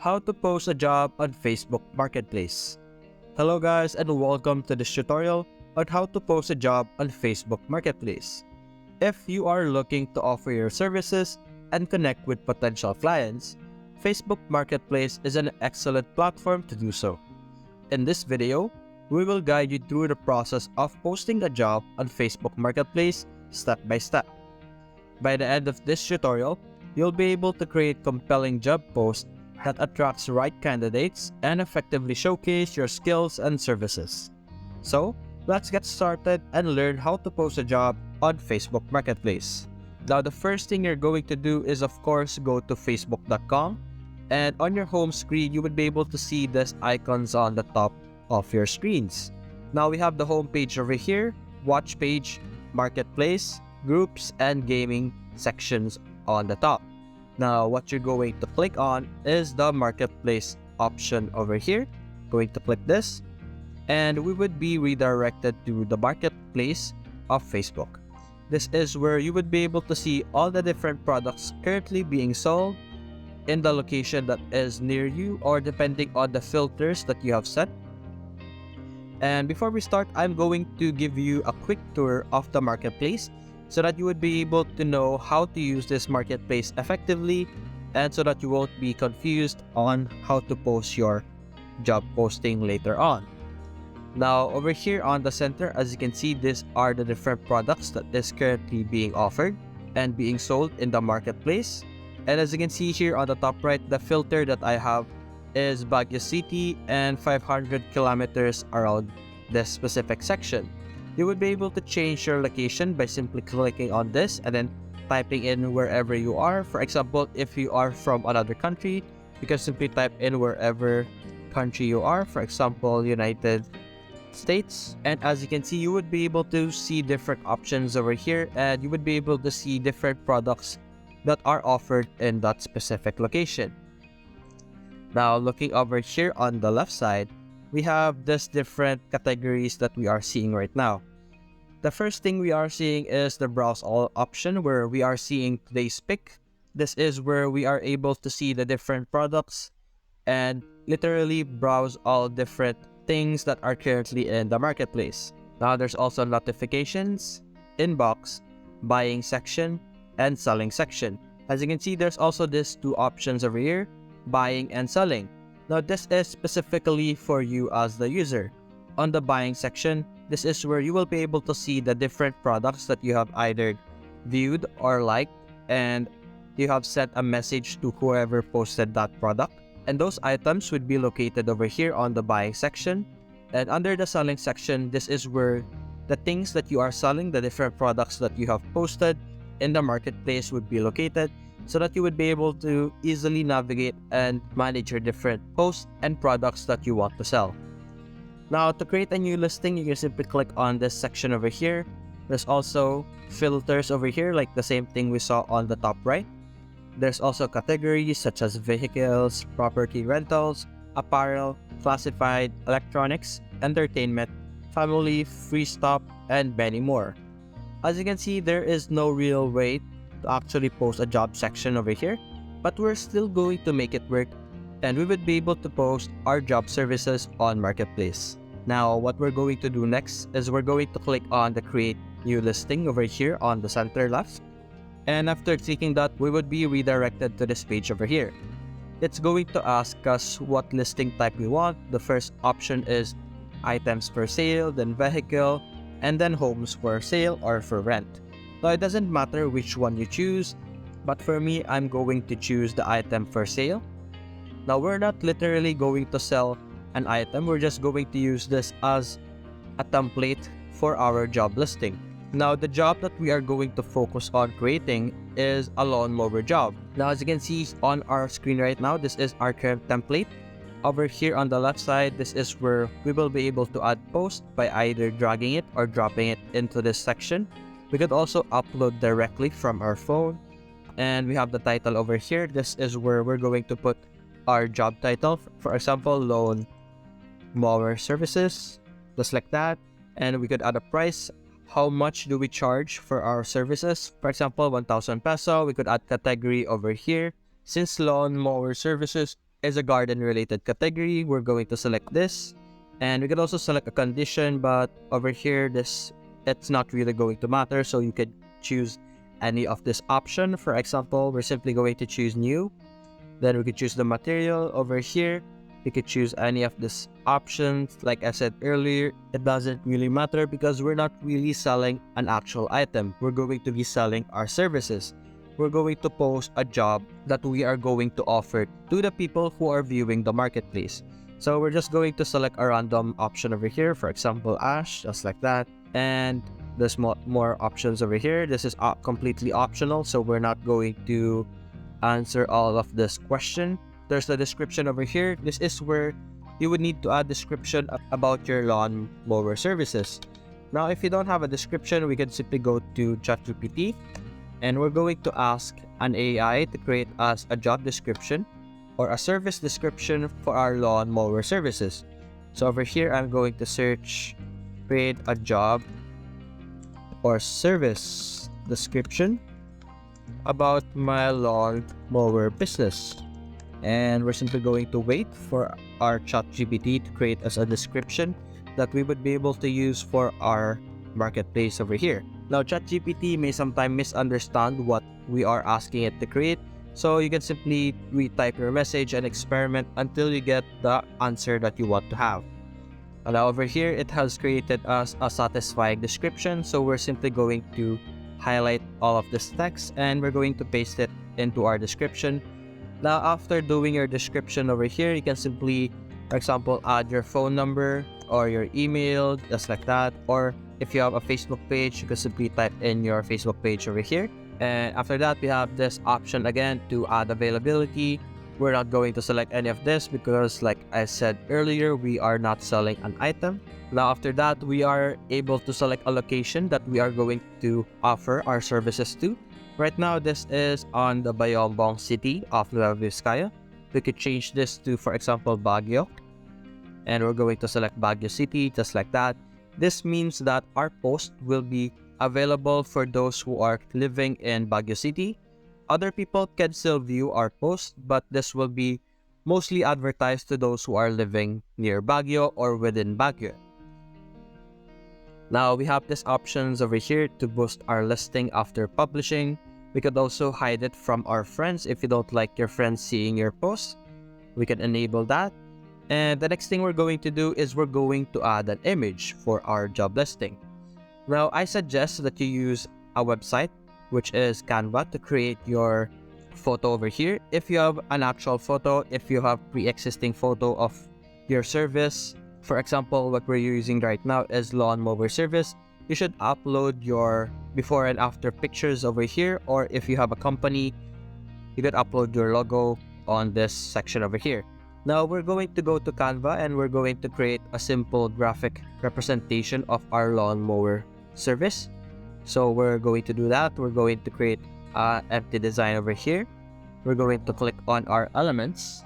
How to post a job on Facebook Marketplace. Hello guys and welcome to this tutorial on how to post a job on Facebook Marketplace. If you are looking to offer your services and connect with potential clients, Facebook Marketplace is an excellent platform to do so. In this video, we will guide you through the process of posting a job on Facebook Marketplace step by step. By the end of this tutorial, you'll be able to create compelling job posts that attracts right candidates and effectively showcase your skills and services. So, let's get started and learn how to post a job on Facebook Marketplace. Now, the first thing you're going to do is, of course, go to facebook.com, and on your home screen, you would be able to see these icons on the top of your screens. Now, we have the home page over here, watch page, marketplace, groups, and gaming sections on the top. Now, what you're going to click on is the marketplace option over here. Going to click this, and we would be redirected to the marketplace of Facebook. This is where you would be able to see all the different products currently being sold in the location that is near you or depending on the filters that you have set. And before we start, I'm going to give you a quick tour of the marketplace so that you would be able to know how to use this marketplace effectively and so that you won't be confused on how to post your job posting later on. Now, over here on the center, as you can see, these are the different products that is currently being offered and being sold in the marketplace. And as you can see here on the top right, the filter that I have is Baguio City and 500 kilometers around this specific section. You would be able to change your location by simply clicking on this and then typing in wherever you are. For example, if you are from another country, you can simply type in wherever country you are, for example, United States. And as you can see, you would be able to see different options over here, and you would be able to see different products that are offered in that specific location. Now, looking over here on the left side, we have these different categories that we are seeing right now. The first thing we are seeing is the browse all option, where we are seeing today's pick. This is where we are able to see the different products and literally browse all different things that are currently in the marketplace. Now, there's also notifications, inbox, buying section, and selling section. As you can see, there's also these two options over here, buying and selling. Now, this is specifically for you as the user. On the buying section, this is where you will be able to see the different products that you have either viewed or liked, and you have sent a message to whoever posted that product. And those items would be located over here on the buying section. And under the selling section, this is where the things that you are selling, the different products that you have posted in the marketplace would be located, so that you would be able to easily navigate and manage your different posts and products that you want to sell. Now, to create a new listing, you can simply click on this section over here. There's also filters over here, like the same thing we saw on the top right. There's also categories such as vehicles, property rentals, apparel, classified, electronics, entertainment, family, free stop, and many more. As you can see, there is no real way to actually post a job section over here, but we're still going to make it work, and we would be able to post our job services on Marketplace. Now, what we're going to do next is we're going to click on the create new listing over here on the center left, and after clicking that, we would be redirected to this page over here. It's going to ask us what listing type we want. The first option is items for sale, then vehicle, and then homes for sale or for rent. Now, it doesn't matter which one you choose, but for me, I'm going to choose the item for sale. Now, we're not literally going to sell an item, we're just going to use this as a template for our job listing. Now, the job that we are going to focus on creating is a lawnmower job. Now, as you can see on our screen right now, this is our current template. Over here on the left side, this is where we will be able to add posts by either dragging it or dropping it into this section. We could also upload directly from our phone. And we have the title over here. This is where we're going to put our job title. For example, lawn mower services, just like that. And we could add a price. How much do we charge for our services? For example, 1,000 peso. We could add category over here. Since lawn mower services is a garden related category, we're going to select this. And we can also select a condition, but over here, it's not really going to matter. So you could choose any of this option. For example, we're simply going to choose new. Then we could choose the material over here. You could choose any of these options. Like I said earlier, it doesn't really matter because we're not really selling an actual item. We're going to be selling our services. We're going to post a job that we are going to offer to the people who are viewing the marketplace. So we're just going to select a random option over here. For example, Ash, just like that. And there's more options over here. This is completely optional, so we're not going to answer all of this question. There's the description over here. This is where you would need to add description about your lawn mower services. Now, if you don't have a description, we can simply go to ChatGPT and we're going to ask an AI to create us a job description or a service description for our lawn mower services. So over here, I'm going to search create a job or service description about my lawn mower business. And we're simply going to wait for our ChatGPT to create us a description that we would be able to use for our marketplace over here. Now, ChatGPT may sometimes misunderstand what we are asking it to create, so you can simply retype your message and experiment until you get the answer that you want to have. Now over here, it has created us a satisfying description, so we're simply going to highlight all of this text and we're going to paste it into our description. Now, after doing your description over here, you can simply, for example, add your phone number or your email, just like that. Or if you have a Facebook page, you can simply type in your Facebook page over here. And after that, we have this option again to add availability. We're not going to select any of this because, like I said earlier, we are not selling an item. Now, after that, we are able to select a location that we are going to offer our services to. Right now, this is on the Bayombong city of Nueva Vizcaya. We could change this to, for example, Baguio. And we're going to select Baguio City, just like that. This means that our post will be available for those who are living in Baguio City. Other people can still view our post, but this will be mostly advertised to those who are living near Baguio or within Baguio. Now, we have these options over here to boost our listing after publishing. We could also hide it from our friends if you don't like your friends seeing your post. We can enable that. And the next thing we're going to do is we're going to add an image for our job listing. Now, I suggest that you use a website, which is Canva, to create your photo over here. If you have an actual photo, if you have pre-existing photo of your service, for example, what we're using right now is lawn mower service, you should upload your before and after pictures over here, or if you have a company, you could upload your logo on this section over here. Now we're going to go to Canva and we're going to create a simple graphic representation of our lawn mower service. So we're going to do that. We're going to create an empty design over here. We're going to click on our elements.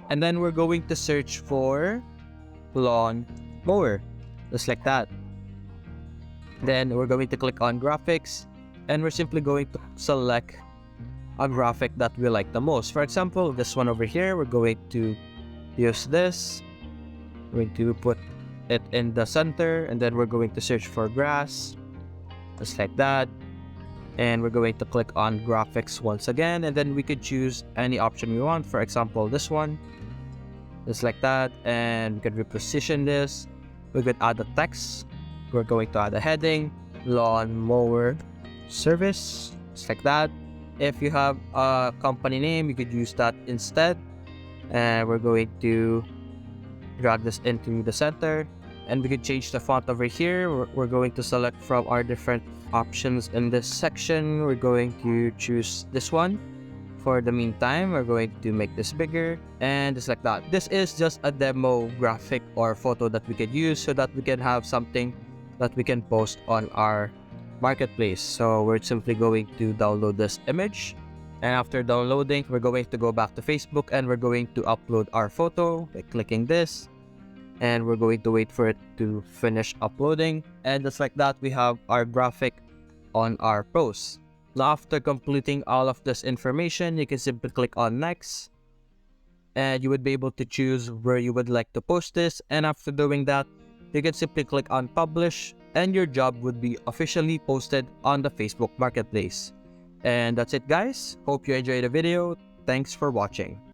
And then we're going to search for lawn mower, just like that. Then we're going to click on graphics and we're simply going to select a graphic that we like the most. For example, this one over here, we're going to use this. We're going to put it in the center and then we're going to search for grass, just like that. And we're going to click on graphics once again, and then we could choose any option we want. For example, this one, just like that. And we could reposition this. We could add a text. We're going to add a heading, lawn mower service, just like that. If you have a company name, you could use that instead. And we're going to drag this into the center. And we could change the font over here. We're going to select from our different options in this section. We're going to choose this one. For the meantime, we're going to make this bigger and just like that. This is just a demo graphic or photo that we could use so that we can have something that we can post on our marketplace. So we're simply going to download this image. And after downloading, we're going to go back to Facebook and we're going to upload our photo by clicking this. And we're going to wait for it to finish uploading. And just like that, we have our graphic on our post. Now, after completing all of this information, you can simply click on next. and you would be able to choose where you would like to post this. And after doing that, you can simply click on publish and your job would be officially posted on the Facebook Marketplace. And that's it, guys. Hope you enjoyed the video. Thanks for watching.